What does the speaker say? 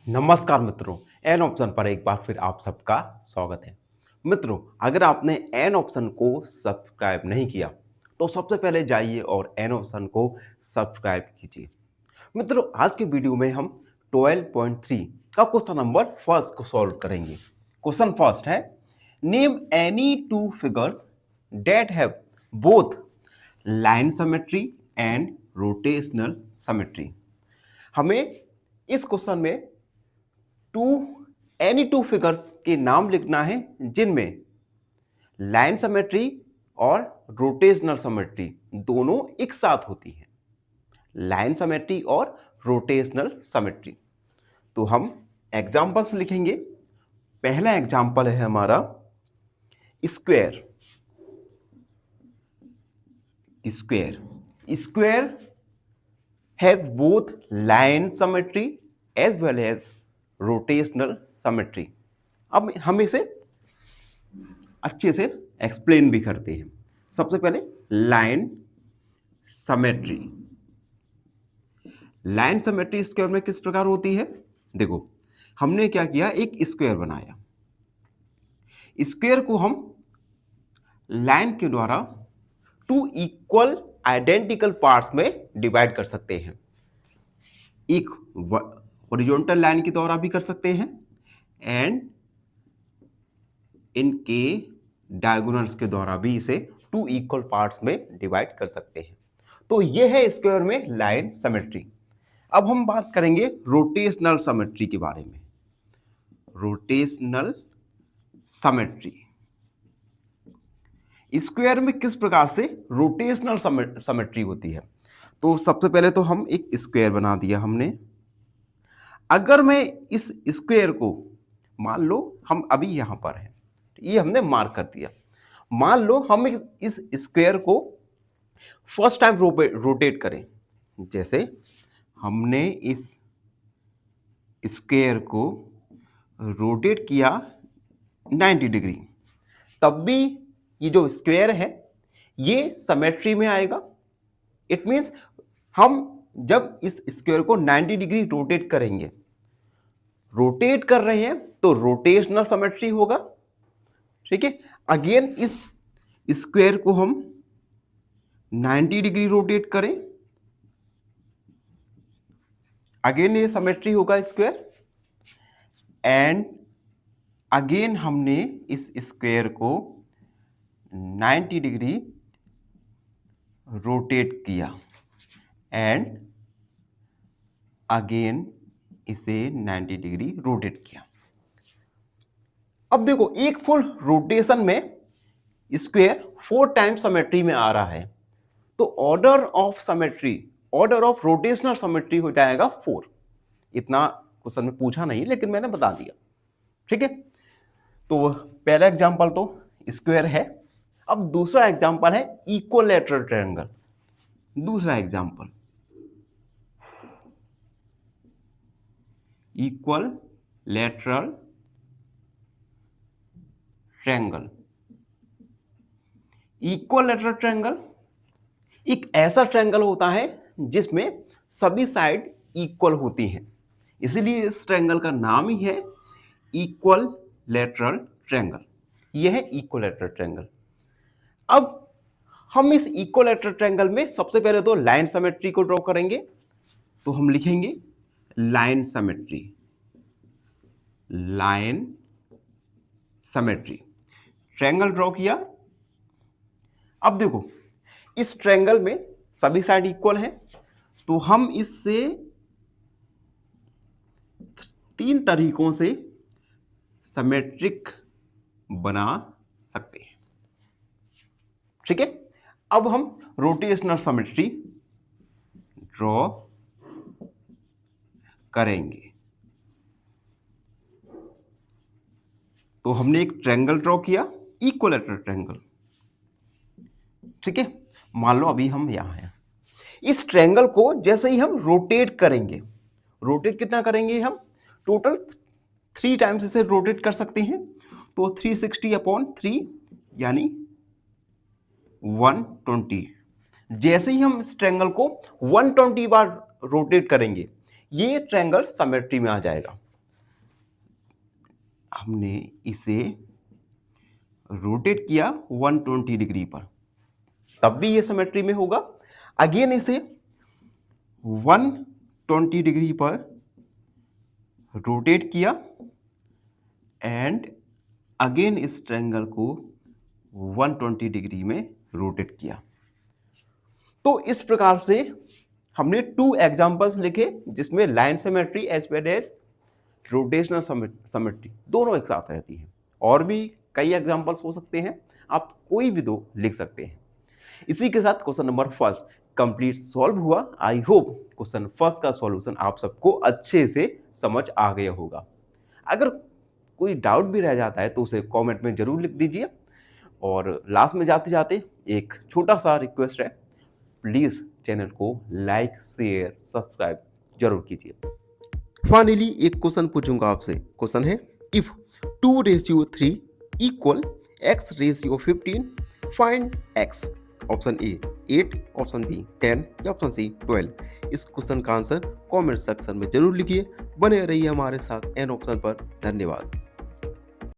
नमस्कार मित्रों, an option पर एक बार फिर आप सबका स्वागत है। मित्रों, अगर आपने एन ऑप्शन को सब्सक्राइब नहीं किया, तो सबसे पहले जाइए और एन ऑप्शन को सब्सक्राइब कीजिए। मित्रों, आज के वीडियो में हम 12.3 का क्वेश्चन नंबर फर्स्ट को सॉल्व करेंगे। क्वेश्चन फर्स्ट है, name any two figures that have both line symmetry and rotational symmetry. हमें इस क्वेश्चन में एनी टू फिगर्स के नाम लिखना है जिनमें लाइन सिमेट्री और रोटेशनल सिमेट्री दोनों एक साथ होती है। लाइन सिमेट्री और रोटेशनल सिमेट्री। तो हम एग्जांपल्स लिखेंगे। पहला एग्जांपल है हमारा square. Square has both line symmetry as well as rotational symmetry. अब हम इसे अच्छे से एक्सप्लेन भी करते हैं। सबसे पहले line symmetry. Line symmetry square में किस प्रकार होती है? देखो, हमने क्या किया, एक स्क्वायर बनाया। स्क्वायर को हम लाइन के द्वारा टू इक्वल आइडेंटिकल पार्ट्स में डिवाइड कर सकते हैं। एक हॉरिजॉन्टल लाइन के द्वारा भी कर सकते हैं एंड इनके डायगोनल्स के द्वारा भी इसे टू इक्वल पार्ट्स में डिवाइड कर सकते हैं। तो यह है स्क्वायर में लाइन सिमेट्री। अब हम बात करेंगे रोटेशनल सिमेट्री के बारे में। रोटेशनल सिमेट्री स्क्वायर में किस प्रकार से रोटेशनल सिमेट्री होती है? तो सबसे पहले तो हम एक स्क्वायर बना दिया हमने। अगर मैं इस स्क्वायर को, मान लो हम अभी यहां पर हैं, ये हमने मार्क कर दिया। मान लो हम इस स्क्वायर को फर्स्ट टाइम रोटेट करें। जैसे हमने इस स्क्वायर को रोटेट किया 90 डिग्री, तब भी ये जो स्क्वायर है ये सिमेट्री में आएगा। इट मींस हम जब इस स्क्वायर को 90 डिग्री रोटेट करेंगे, रोटेट कर रहे हैं तो रोटेशनल सिमेट्री होगा। ठीक है, अगेन इस स्क्वायर को हम 90 डिग्री रोटेट करें, अगेन ये सिमेट्री होगा स्क्वायर। एंड अगेन हमने इस स्क्वायर को 90 डिग्री रोटेट किया एंड अगेन इसे 90 डिग्री रोटेट किया। अब देखो, एक फुल रोटेशन में स्क्वायर 4 टाइम्स सिमेट्री में आ रहा है, तो order of symmetry, order of rotational symmetry हो जाएगा 4। इतना क्वेश्चन में पूछा नहीं, लेकिन मैंने बता दिया। ठीक है, तो पहला एग्जांपल तो स्क्वायर है। अब दूसरा एग्जांपल है इक्विलैटरल ट्रायंगल। दूसरा example equilateral triangle. Equilateral triangle एक ऐसा ट्रायंगल होता है जिसमें सभी साइड इक्वल होती हैं, इसीलिए इस ट्रायंगल का नाम ही है इक्विलैटरल ट्रायंगल। यह है इक्विलैटरल ट्रायंगल। अब हम इस इक्विलैटरल ट्रायंगल में सबसे पहले तो लाइन सिमेट्री को ड्रॉ करेंगे। तो हम लिखेंगे line symmetry. Line symmetry, triangle draw किया। अब देखो, इस ट्रायंगल में सभी साइड इक्वल हैं, तो हम इससे 3 तरीकों से सिमेट्रिक बना सकते हैं। ठीक है, अब हम रोटेशनल सिमेट्री ड्रॉ करेंगे। तो हमने एक ट्रायंगल ड्रॉ किया, इक्विलैटरल ट्रायंगल। ठीक है, मान लो अभी हम यहां हैं। इस ट्रायंगल को जैसे ही हम रोटेट करेंगे, रोटेट कितना करेंगे हम? टोटल 3 टाइम्स इसे रोटेट कर सकते हैं। तो 360/3 यानी 120। जैसे ही हम इस ट्रायंगल को 120 बार रोटेट करेंगे, ये ट्रायंगल सिमेट्री में आ जाएगा। हमने इसे रोटेट किया 120 डिग्री पर, तब भी ये सिमेट्री में होगा। अगेन इसे 120 डिग्री पर रोटेट किया एंड अगेन इस ट्रायंगल को 120 डिग्री में रोटेट किया। तो इस प्रकार से हमने 2 एग्जांपल्स लिखे जिसमें line symmetry as well as rotational symmetry दोनों एक साथ रहती है। और भी कई एग्जांपल्स हो सकते हैं, आप कोई भी 2 लिख सकते हैं। इसी के साथ question number first complete solve हुआ। आई होप क्वेश्चन फर्स्ट का सॉल्यूशन आप सबको अच्छे से समझ आ गया होगा। अगर कोई डाउट भी रह जाता है तो उसे कमेंट में जरूर लिख दीजिए। और लास्ट में जाते जाते एक छोटा सा रिक्वेस्ट है, प्लीज चैनल को लाइक शेयर सब्सक्राइब जरूर कीजिए। फाइनली एक क्वेश्चन पूछूंगा आपसे। क्वेश्चन है, if 2:3 equal x:15 find x। Option A 8, option B 10 या ऑप्शन सी 12। इस क्वेश्चन का आंसर कमेंट सेक्शन में जरूर लिखिए। बने रहिए हमारे साथ एन ऑप्शन पर। धन्यवाद।